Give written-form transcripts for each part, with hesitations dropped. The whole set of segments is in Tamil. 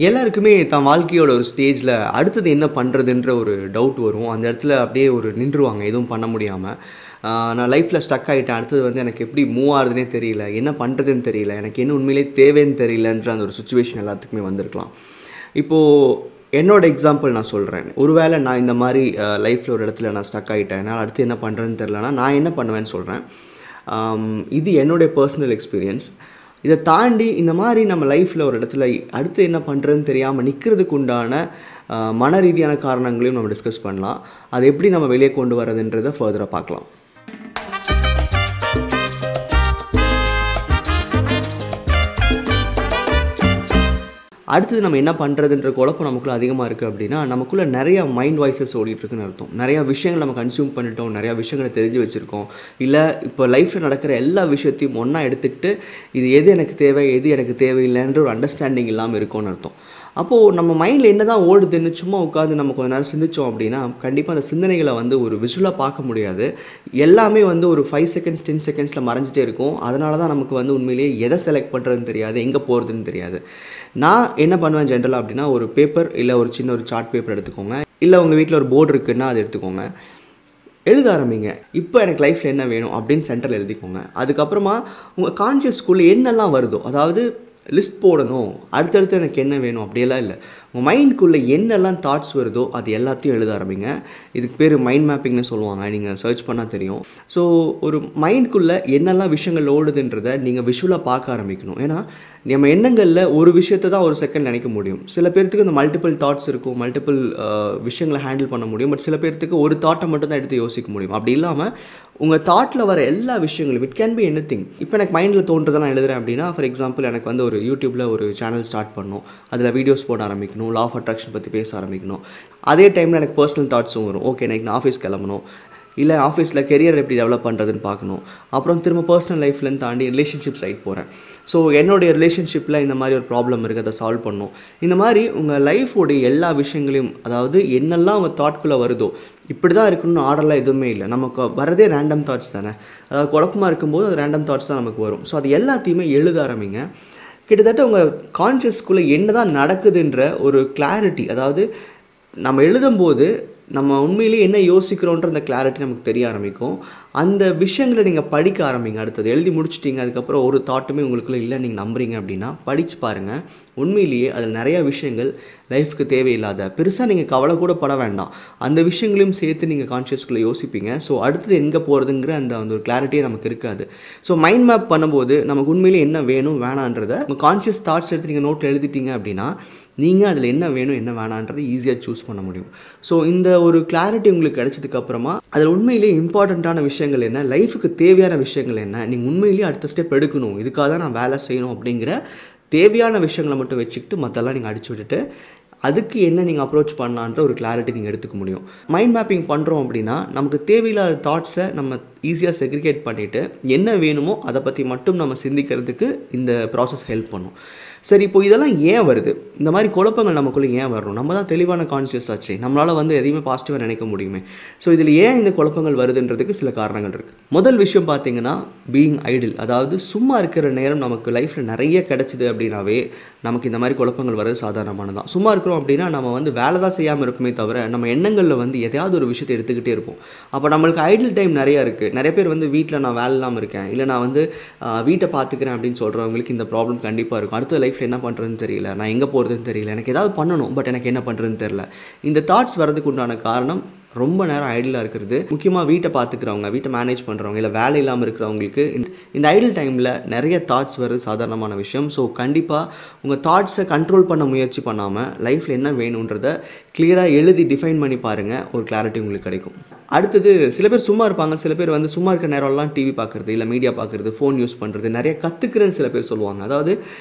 எல்லாருக்குமே தன் வாழ்க்கையோட ஒரு ஸ்டேஜில் அடுத்தது என்ன பண்ணுறதுன்ற ஒரு டவுட் வரும். அந்த இடத்துல அப்படியே ஒரு நின்றுவாங்க எதுவும் பண்ண முடியாமல். நான் லைஃப்பில் ஸ்டக் ஆகிட்டேன், அடுத்தது வந்து எனக்கு எப்படி மூவ் ஆகுதுன்னே தெரியல, என்ன பண்ணுறதுன்னு தெரியல, எனக்கு என்ன உண்மையிலே தேவைன்னு தெரியலன்ற அந்த ஒரு சுச்சுவேஷன் எல்லாத்துக்குமே வந்திருக்கலாம். இப்போது என்னோட எக்ஸாம்பிள் நான் சொல்கிறேன். ஒருவேளை நான் இந்த மாதிரி லைஃப்பில் ஒரு இடத்துல நான் ஸ்டக் ஆகிட்டேன், நான் அடுத்து என்ன பண்ணுறதுன்னு தெரியலனா நான் என்ன பண்ணுவேன்னு சொல்கிறேன். இது என்னுடைய பர்சனல் எக்ஸ்பீரியன்ஸ். இதை தாண்டி இந்த மாதிரி நம்ம லைஃப்பில் ஒரு இடத்துல அடுத்து என்ன பண்ணுறதுன்னு தெரியாமல் நிற்கிறதுக்கு உண்டான மன ரீதியான காரணங்களையும் நம்ம டிஸ்கஸ் பண்ணலாம். அதை எப்படி நம்ம வெளியே கொண்டு வரதுன்றதை ஃபர்தராக பார்க்கலாம். அடுத்தது நம்ம என்ன பண்ணுறதுன்ற குழப்பம் நமக்குள்ளே அதிகமாக இருக்குது அப்படின்னா, நமக்குள்ளே நிறையா மைண்ட் வாய்ஸஸ் ஓடிட்டுருக்குன்னு அர்த்தம். நிறையா விஷயங்கள் நம்ம கன்சியூம் பண்ணிட்டோம், நிறையா விஷயங்களை தெரிஞ்சு வச்சுருக்கோம். இல்லை இப்போ லைஃப்பில் நடக்கிற எல்லா விஷயத்தையும் ஒன்றா எடுத்துக்கிட்டு இது எது எனக்கு தேவை எது எனக்கு தேவையில்லைன்ற ஒரு அண்டர்ஸ்டாண்டிங் இல்லாமல் இருக்கும்னு அர்த்தம். அப்போது நம்ம மைண்டில் என்ன தான் ஓடுதுன்னு சும்மா உட்காந்து நம்ம கொஞ்ச நேரம் சிந்தித்தோம் அப்படின்னா கண்டிப்பாக அந்த சிந்தனைகளை வந்து ஒரு விஷுவலாக பார்க்க முடியாது. எல்லாமே வந்து ஒரு 5 செகண்ட்ஸ் 10 செகண்ட்ஸில் மறைஞ்சிட்டே இருக்கும். அதனால தான் நமக்கு வந்து உண்மையிலேயே எதை செலக்ட் பண்ணுறதுன்னு தெரியாது, எங்கே போகிறதுன்னு தெரியாது. நான் என்ன பண்ணுவேன் ஜென்ரலாக அப்படின்னா, ஒரு பேப்பர் இல்லை ஒரு சின்ன ஒரு சார்ட் பேப்பர் எடுத்துக்கோங்க, இல்லை உங்கள் வீட்டில் ஒரு போர்டு இருக்குன்னா அதை எடுத்துக்கோங்க, எழுத ஆரம்பிங்க. இப்போ எனக்கு லைஃப்பில் என்ன வேணும் அப்படின்னு சென்டரில் எழுதிக்கோங்க. அதுக்கப்புறமா உங்கள் கான்ஷியஸ்குள்ளே என்னெல்லாம் வருதோ, அதாவது லிஸ்ட் போடணும், அடுத்தடுத்து எனக்கு என்ன வேணும் அப்படியெல்லாம் இல்லை, உங்கள் மைண்டுக்குள்ளே என்னெல்லாம் தாட்ஸ் வருதோ அது எல்லாத்தையும் எழுத ஆரம்பிங்க. இதுக்கு பேர் மைண்ட் மேப்பிங்னு சொல்லுவாங்க, நீங்கள் சர்ச் பண்ணால் தெரியும். ஸோ ஒரு மைண்டுக்குள்ளே என்னெல்லாம் விஷயங்கள் ஓடுதுன்றதை நீங்கள் விஷுவலாக பார்க்க ஆரம்பிக்கணும். ஏன்னா நம்ம எண்ணங்களில் ஒரு விஷயத்தை தான் ஒரு செகண்ட் நினைக்க முடியும். சில பேர்த்துக்கு இந்த மல்டிபிள் தாட்ஸ் இருக்கும், மல்டிபிள் விஷயங்களை ஹேண்டில் பண்ண முடியும். பட் சில பேர்த்துக்கு ஒரு தாட்டை மட்டும் தான் எடுத்து யோசிக்க முடியும். அப்படி இல்லாமல் உங்கள் தாட்டில் வர எல்லா விஷயங்களும் இட் கேன் பி எனிதிங். இப்போ எனக்கு மைண்டில் தோன்றதை நான் எழுதுறேன் அப்படின்னா, ஃபார் எக்ஸாம்பிள் எனக்கு வந்து ஒரு யூடியூப்பில் ஒரு சேனல் ஸ்டார்ட் பண்ணணும், அதில் வீடியோஸ் போட ஆரம்பிக்கணும், லா ஆஃப் அட்ராக்ஷன் பற்றி பேச ஆரம்பிக்கணும். அதே டைமில் எனக்கு பர்சனல் தாட்ஸும் வரும். ஓகே, எனக்கு நான் ஆஃபீஸ் கிளம்பணும், இல்லை ஆஃபீஸில் கெரியர் எப்படி டெவலப் பண்ணுறதுன்னு பார்க்கணும். அப்புறம் திரும்ப பர்சனல் லைஃப்லேருந்து தாண்டி ரிலேஷன்ஷிப் சைட் போகிறேன். ஸோ என்னுடைய ரிலேஷன்ஷிப்பில் இந்த மாதிரி ஒரு ப்ராப்ளம் இருக்குது, அதை சால்வ் பண்ணணும். இந்த மாதிரி உங்கள் லைஃபோடைய எல்லா விஷயங்களையும், அதாவது என்னெல்லாம் உங்கள் தாட்குள்ளே வருதோ, இப்படி தான் இருக்கணும்னு ஆர்டர்லாம் எதுவுமே இல்லை. நமக்கு வரதே ரேண்டம் தாட்ஸ் தானே. அதாவது குழப்பமாக இருக்கும்போது அது ரேண்டம் தாட்ஸ் தான் நமக்கு வரும். ஸோ அது எல்லாத்தையுமே எழுத ஆரம்பிங்க. கிட்டத்தட்ட உங்கள் கான்ஷியஸ்குள்ளே என்ன தான் நடக்குதுன்ற ஒரு கிளாரிட்டி, அதாவது நம்ம எழுதும்போது நம்ம உண்மையிலேயே என்ன யோசிக்கிறோன்ற அந்த கிளாரிட்டி நமக்கு தெரிய ஆரம்பிக்கும். அந்த விஷயங்களை நீங்கள் படிக்க ஆரம்பிங்க. அடுத்தது எழுதி முடிச்சிட்டிங்க, அதுக்கப்புறம் ஒரு தாட்டுமே உங்களுக்குள்ளே இல்லை நீங்கள் நம்புறீங்க அப்படின்னா படித்து பாருங்கள். உண்மையிலேயே அதில் நிறையா விஷயங்கள் லைஃப்க்கு தேவையில்லாத, பெருசாக நீங்கள் கவலை கூட பட வேண்டாம், அந்த விஷயங்களையும் சேர்த்து நீங்கள் கான்ஷியஸ்குள்ளே யோசிப்பீங்க. ஸோ அடுத்தது எங்கே போகிறதுங்கிற அந்த ஒரு கிளாரிட்டியே நமக்கு இருக்காது. ஸோ மைண்ட் மேப் பண்ணும்போது நமக்கு உண்மையிலேயே என்ன வேணும் வேணான்றதை உங்கள் கான்ஷியஸ் தாட்ஸ் எடுத்து நீங்கள் நோட்டில் எழுதிட்டீங்க அப்படின்னா நீங்கள் அதில் என்ன வேணும் என்ன வேணான்றதை ஈஸியாக சூஸ் பண்ண முடியும். ஸோ இந்த ஒரு கிளாரிட்டி உங்களுக்கு கிடைச்சதுக்கப்புறமா அதில் உண்மையிலேயே இம்பார்ட்டண்ட்டான விஷயங்கள் என்ன, லைஃபுக்கு தேவையான விஷயங்கள் என்ன, நீங்கள் உண்மையிலேயே அடுத்த ஸ்டெப் எடுக்கணும், இதுக்காக தான் நான் வேலை செய்யணும் அப்படிங்கிற தேவையான விஷயங்களை மட்டும் வச்சுக்கிட்டு மற்றெல்லாம் நீங்கள் அடிச்சு விட்டுட்டு அதுக்கு என்ன நீங்கள் அப்ரோச் பண்ணலான்ற ஒரு கிளாரிட்டி நீங்கள் எடுத்துக்க முடியும். மைண்ட் மேப்பிங் பண்ணுறோம் அப்படின்னா நமக்கு தேவையில்லாத தாட்ஸை நம்ம ஈஸியாக செக்ரிகேட் பண்ணிவிட்டு என்ன வேணுமோ அதை பற்றி மட்டும் நம்ம சிந்திக்கிறதுக்கு இந்த ப்ராசஸ் ஹெல்ப் பண்ணும். சரி, இப்போ இதெல்லாம் ஏன் வருது, இந்த மாதிரி குழப்பங்கள் நமக்குள்ளே ஏன் வரணும்? நம்ம தான் தெளிவான கான்ஷியஸ் ஆச்சு, நம்மளால் வந்து எதையுமே பாசிட்டிவாக நினைக்க முடியுமே. ஸோ இதில் ஏன் இந்த குழப்பங்கள் வருதுன்றதுக்கு சில காரணங்கள் இருக்குது. முதல் விஷயம் பார்த்தீங்கன்னா பீயிங் ஐடில், அதாவது சும்மா இருக்கிற நேரம் நமக்கு லைஃப்பில் நிறைய கிடச்சிது அப்படின்னாவே நமக்கு இந்த மாதிரி குழப்பங்கள் வர்றது சாதாரணமானதான். சும்மா இருக்கிறோம் அப்படின்னா நம்ம வந்து வேலை தான் செய்யாமல் இருக்குமே தவிர நம்ம எண்ணங்களில் வந்து எதையாவது ஒரு விஷயத்தை எடுத்துக்கிட்டே இருப்போம். அப்போ நம்மளுக்கு ஐடில் டைம் நிறையா இருக்குது. நிறைய பேர் வந்து வீட்டில் நான் வேலை இல்லாமல் இருக்கேன், இல்லை நான் வந்து வீட்டை பார்த்துக்கிறேன் அப்படின்னு சொல்கிறவங்களுக்கு இந்த ப்ராப்ளம் கண்டிப்பாக இருக்கும். அடுத்த லைஃப்பில் என்ன பண்ணுறதுன்னு தெரியல, நான் எங்கே போகிறதுன்னு தெரியல, எனக்கு ஏதாவது பண்ணணும் பட் எனக்கு என்ன பண்ணுறதுன்னு தெரியல. இந்த தாட்ஸ் வரதுக்கு உண்டான காரணம் ரொம்ப நேரம் ஐடிலாக இருக்கிறது. முக்கியமாக வீட்டை பார்த்துக்கிறவங்க, வீட்டை மேனேஜ் பண்ணுறவங்க, இல்லை வேலை இல்லாமல் இருக்கிறவங்களுக்கு இந்த ஐடில் டைமில் நிறைய தாட்ஸ் வருது சாதாரணமான விஷயம். ஸோ கண்டிப்பாக உங்கள் தாட்ஸை கண்ட்ரோல் பண்ண முயற்சி பண்ணாமல் லைஃப்பில் என்ன வேணுன்றதை கிளியராக எழுதி டிஃபைன் பண்ணி பாருங்கள், ஒரு கிளாரிட்டி உங்களுக்கு கிடைக்கும். அடுத்தது சில பேர் சும்மா இருப்பாங்க, சில பேர் வந்து சும்மா இருக்கிற நேரம்லாம் டிவி பார்க்குறது, இல்லை மீடியா பார்க்குறது, ஃபோன் யூஸ் பண்ணுறது, நிறைய கற்றுக்கிறேன்னு சில பேர் சொல்லுவாங்க. அதாவது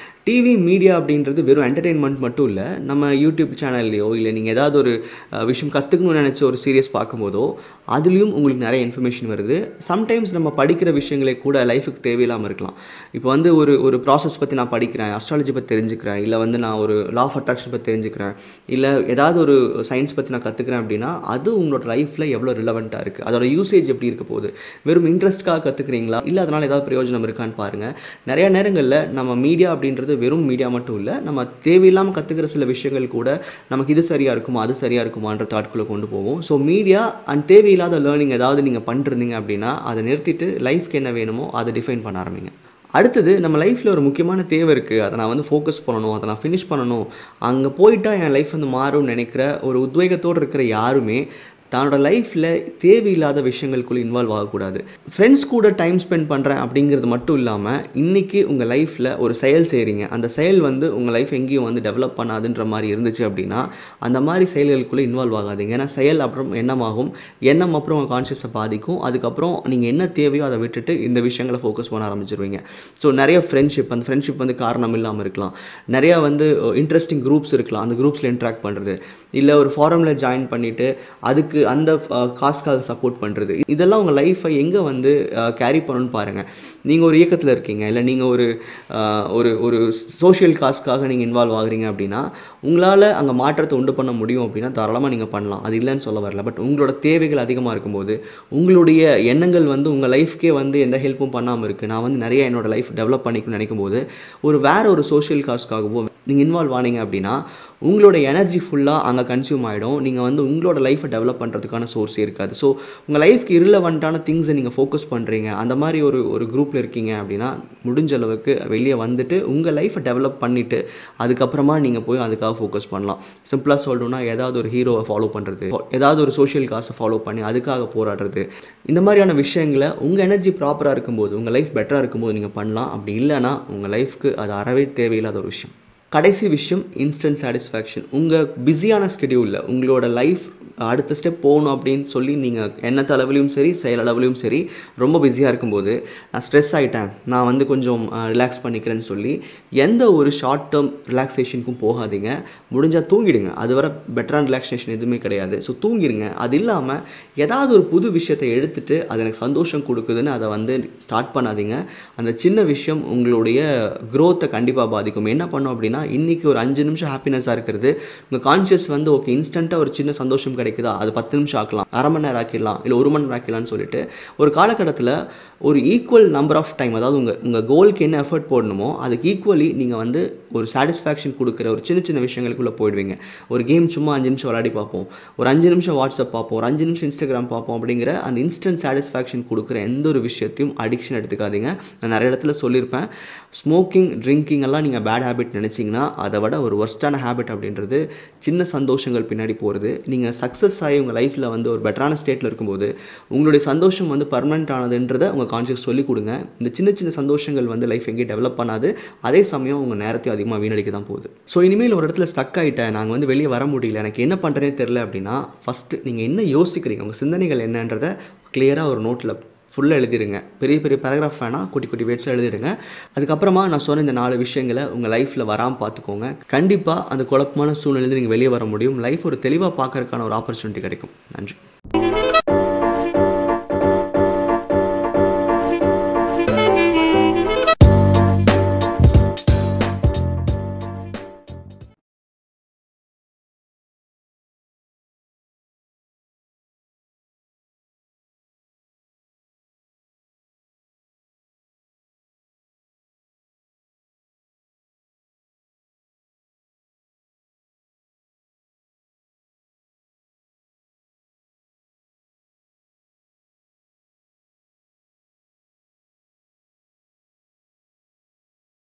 டிவி மீடியா அப்படின்றது வெறும் என்டர்டெயின்மெண்ட் மட்டும் இல்லை, நம்ம யூடியூப் சேனல்லையோ இல்லை நீங்கள் ஏதாவது ஒரு விஷயம் கற்றுக்கணும்னு நினச்ச ஒரு சீரியஸ் வீடியோஸ் பார்க்கும்போதோ அதுலேயும் உங்களுக்கு நிறைய இன்ஃபர்மேஷன் வருது. சம்டைம்ஸ் நம்ம படிக்கிற விஷயங்களே கூட லைஃபுக்கு தேவையில்லாமல் இருக்கலாம். இப்போ வந்து ஒரு ப்ராசஸ் பற்றி நான் படிக்கிறேன், அஸ்ட்ராலஜி பற்றி தெரிஞ்சுக்கிறேன், இல்லை வந்து நான் ஒரு லா ஆஃப் அட்ராக்ஷன் பற்றி தெரிஞ்சுக்கிறேன், இல்லை ஏதாவது ஒரு சயின்ஸ் பற்றி நான் கற்றுக்கிறேன் அப்படின்னா அது உங்களோட லைஃப்பில் எவ்வளோ ரிலவெண்ட்டாக இருக்குது, அதோட யூசேஜ் எப்படி இருக்க போகுது, வெறும் இன்ட்ரெஸ்ட்காக கற்றுக்குறீங்களா இல்லை அதனால் ஏதாவது பிரயோஜனம் இருக்கான்னு பாருங்கள். நிறைய நேரங்களில் நம்ம மீடியா அப்படின்றது வெறும் மீடியா மட்டும் இல்லை, நம்ம தேவையில்லாமல் கற்றுக்கிற சில விஷயங்கள் கூட நமக்கு இது சரியாக இருக்குமா அது சரியாக இருக்குமான்ற தாட்குள்ளே கொண்டு போகும். ஸோ மீடியா அண்ட் தேவையில்லாத லேர்னிங் ஏதாவது நீங்கள் பண்ணிருந்தீங்க அப்படின்னா அதை நிறுத்திட்டு லைஃப்க்கு என்ன வேணுமோ அதை டிஃபைன் பண்ண ஆரம்பிங்க. அடுத்தது நம்ம லைஃப்பில் ஒரு முக்கியமான தேவை இருக்குது, அதை நான் வந்து ஃபோக்கஸ் பண்ணணும், அதை நான் ஃபினிஷ் பண்ணணும், அங்கே போயிட்டா என் லைஃப் வந்து மாறும்னு நினைக்கிற ஒரு உத்வேகத்தோடு இருக்கிற யாருமே தன்னோட லைஃப்பில் தேவையில்லாத விஷயங்களுக்குள்ளே இன்வால்வ் ஆகக்கூடாது. ஃப்ரெண்ட்ஸ் கூட டைம் ஸ்பெண்ட் பண்ணுறேன் அப்படிங்கிறது மட்டும் இல்லாமல் இன்றைக்கி உங்கள் லைஃப்பில் ஒரு செயல் செய்கிறீங்க, அந்த செயல் வந்து உங்கள் லைஃப் எங்கேயும் வந்து டெவலப் பண்ணாதுன்ற மாதிரி இருந்துச்சு அப்படின்னா அந்த மாதிரி செயல்களுக்குள்ளே இன்வால்வ் ஆகாதீங்க. ஏன்னா செயல் அப்புறம் எண்ணமாகும், எண்ணம் அப்புறம் உங்கள் கான்ஷியஸை பாதிக்கும், அதுக்கப்புறம் நீங்கள் என்ன தேவையோ அதை விட்டுட்டு இந்த விஷயங்களை ஃபோக்கஸ் பண்ண ஆரம்பிச்சிருவீங்க. ஸோ நிறைய ஃப்ரெண்ட்ஷிப், அந்த ஃப்ரெண்ட்ஷிப் வந்து காரணம் இல்லாமல் இருக்கலாம், நிறையா வந்து இன்ட்ரெஸ்டிங் குரூப்ஸ் இருக்கலாம், அந்த குரூப்ஸில் இன்ட்ராக்ட் பண்ணுறது, இல்லை ஒரு ஃபாரமில் ஜாயின் பண்ணிவிட்டு அதுக்கு அந்த காஸ்க்காக சப்போர்ட் பண்ணுறது, இதெல்லாம் உங்கள் லைஃப்பை எங்கே வந்து கேரி பண்ணணும்னு பாருங்கள். நீங்கள் ஒரு இயக்கத்தில் இருக்கீங்க, இல்லை நீங்கள் ஒரு சோஷியல் காஸ்க்காக நீங்கள் இன்வால்வ் ஆகுறீங்க அப்படின்னா உங்களால் அங்கே மாற்றத்தை உண்டு பண்ண முடியும் அப்படின்னா தாராளமாக நீங்கள் பண்ணலாம், அது இல்லைன்னு சொல்ல வரல. பட் உங்களோட தேவைகள் அதிகமாக இருக்கும்போது உங்களுடைய எண்ணங்கள் வந்து உங்கள் லைஃப்க்கே வந்து எந்த ஹெல்ப்பும் பண்ணாமல் இருக்குது, நான் வந்து நிறைய என்னோடய லைஃப் டெவலப் பண்ணிக்கணும்னு நினைக்கும் போது வேறு ஒரு சோஷியல் காஸ்க்காகவோ நீங்கள் இன்வால்வ் ஆனீங்க அப்படின்னா உங்களோட எனர்ஜி ஃபுல்லாக அங்கே கன்சியூம் ஆகிடும், நீங்கள் வந்து உங்களோட லைஃப்பை டெவலப் பண்ணுறதுக்கான சோர்ஸே இருக்காது. ஸோ உங்கள் லைஃப்க்கு இரிலவெண்ட்டான திங்ஸை நீங்கள் ஃபோக்கஸ் பண்ணுறீங்க, அந்த மாதிரி ஒரு குரூப்பில் இருக்கீங்க அப்படின்னா முடிஞ்ச அளவுக்கு வெளியே வந்துட்டு உங்கள் லைஃப்பை டெவலப் பண்ணிவிட்டு அதுக்கப்புறமா நீங்கள் போய் அதுக்காக ஃபோக்கஸ் பண்ணலாம். சிம்பிளாக சொல்லணும்னா ஏதாவது ஒரு ஹீரோவை ஃபாலோ பண்ணுறது, ஏதாவது ஒரு சோஷியல் காஸை ஃபாலோ பண்ணி அதுக்காக போராடுறது, இந்த மாதிரியான விஷயங்களை உங்கள் எனர்ஜி ப்ராப்பராக இருக்கும்போது உங்கள் லைஃப் பெட்டராக இருக்கும்போது நீங்கள் பண்ணலாம். அப்படி இல்லைனா உங்கள் லைஃப்க்கு அது அறவே தேவையில்லாத ஒரு விஷயம். கடைசி விஷயம் இன்ஸ்டன்ட் சாட்டிஸ்ஃபேக்ஷன். உங்கள் பிஸியான ஸ்கெடியூலில் உங்களோட லைஃப் அடுத்த ஸ்டெப் போகணும் அப்படின்னு சொல்லி நீங்கள் எண்ணத்து அளவுலையும் சரி செயல் அளவுலையும் சரி ரொம்ப பிஸியாக இருக்கும்போது நான் ஸ்ட்ரெஸ் ஆகிட்டேன், நான் வந்து கொஞ்சம் ரிலாக்ஸ் பண்ணிக்கிறேன்னு சொல்லி எந்த ஒரு ஷார்ட் டேர்ம் ரிலாக்ஸேஷனுக்கும் போகாதீங்க. முடிஞ்சால் தூங்கிடுங்க, அது வர பெட்டரான ரிலாக்ஸேஷன் எதுவுமே கிடையாது. ஸோ தூங்கிடுங்க. அது இல்லாமல் ஏதாவது ஒரு புது விஷயத்தை எடுத்துகிட்டு அது எனக்கு சந்தோஷம் கொடுக்குதுன்னு அதை வந்து ஸ்டார்ட் பண்ணாதீங்க. அந்த சின்ன விஷயம் உங்களுடைய க்ரோத்தை கண்டிப்பாக பாதிக்கும். என்ன பண்ணோம் அப்படின்னா இன்றைக்கி ஒரு 5 நிமிஷம் ஹாப்பினஸாக இருக்கிறது உங்கள் கான்ஷியஸ் வந்து ஓகே இன்ஸ்டண்ட்டாக ஒரு சின்ன சந்தோஷம் கிடைக்குதா, அது 10 நிமிஷம் ஆக்கலாம், அரை மணி நேரம் ஆக்கிடலாம், இல்லை 1 மணி நேரம் ஆக்கிடலாம்னு சொல்லிட்டு ஒரு காலகட்டத்தில் ஒரு ஈக்குவல் நம்பர் ஆஃப் டைம், அதாவது உங்கள் கோலுக்கு என்ன எஃபர்ட் போடணுமோ அதுக்கு ஈக்குவலி நீங்கள் வந்து ஒரு சாட்டிஸ்ஃபேக்ஷன் கொடுக்குற ஒரு சின்ன சின்ன விஷயங்களுக்குள்ளே போயிடுவீங்க. ஒரு கேம் சும்மா 5 நிமிஷம் விளையாடி பார்ப்போம், ஒரு 5 நிமிஷம் வாட்ஸ்அப் பார்ப்போம், ஒரு 5 நிமிஷம் இன்ஸ்டாகிராம் பார்ப்போம், அப்படிங்கிற அந்த இன்ஸ்டன்ட் சாட்டிஸ்ஃபேக்ஷன் கொடுக்குற எந்த ஒரு விஷயத்தையும் அடிக்ஷன் எடுத்துக்காதீங்க. நான் நிறைய இடத்துல சொல்லியிருப்பேன், ஸ்மோக்கிங் ட்ரிங்கிங் எல்லாம் நீங்கள் பேட் ஹேபிட் நினச்சிங்கன்னா அதை விட ஒரு ஒர்ஸ்டான ஹேபிட் அப்படின்றது சின்ன சந்தோஷங்கள் பின்னாடி போகிறது. நீங்கள் சக்ஸஸ் ஆகி உங்கள் லைஃப்பில் வந்து ஒரு பெட்டரான ஸ்டேட்டில் இருக்கும்போது உங்களுடைய சந்தோஷம் வந்து பர்மனெண்ட் ஆனதுன்றதை உங்கள் கான்ஷியஸ் சொல்லிக் கொடுங்க. இந்த சின்ன சின்ன சந்தோஷங்கள் வந்து லைஃப் எங்கேயும் டெவலப் பண்ணாது, அதே சமயம் உங்கள் நேரத்தையும் அதிகமாக வீணடிக்க தான் போகுது. ஸோ இனிமேல் ஒரு இடத்துல ஸ்டக் ஆகிட்டேன், நாங்கள் வந்து வெளியே வர முடியல, எனக்கு என்ன பண்ணுறேனே தெரில அப்படின்னா ஃபஸ்ட்டு நீங்கள் என்ன யோசிக்கிறீங்க, உங்கள் சிந்தனைகள் என்னன்றதை கிளியராக ஒரு நோட்டில் ஃபுல்லாக எழுதிடுங்க. பெரிய பெரிய பேராகிராஃப் வேணால் குட்டி குட்டி வேர்ட்ஸாக எழுதிடுங்க. அதுக்கப்புறமா நான் சொன்ன இந்த 4 விஷயங்களை உங்கள் லைஃப்பில் வராமல் பார்த்துக்கோங்க. கண்டிப்பாக அந்த குழப்பமான சூழ்நிலையிலேருந்து நீங்கள் வெளியே வர முடியும். லைஃப் ஒரு தெளிவாக பார்க்கறதுக்கான ஒரு ஆப்பர்ச்சுனிட்டி கிடைக்கும். நன்றி.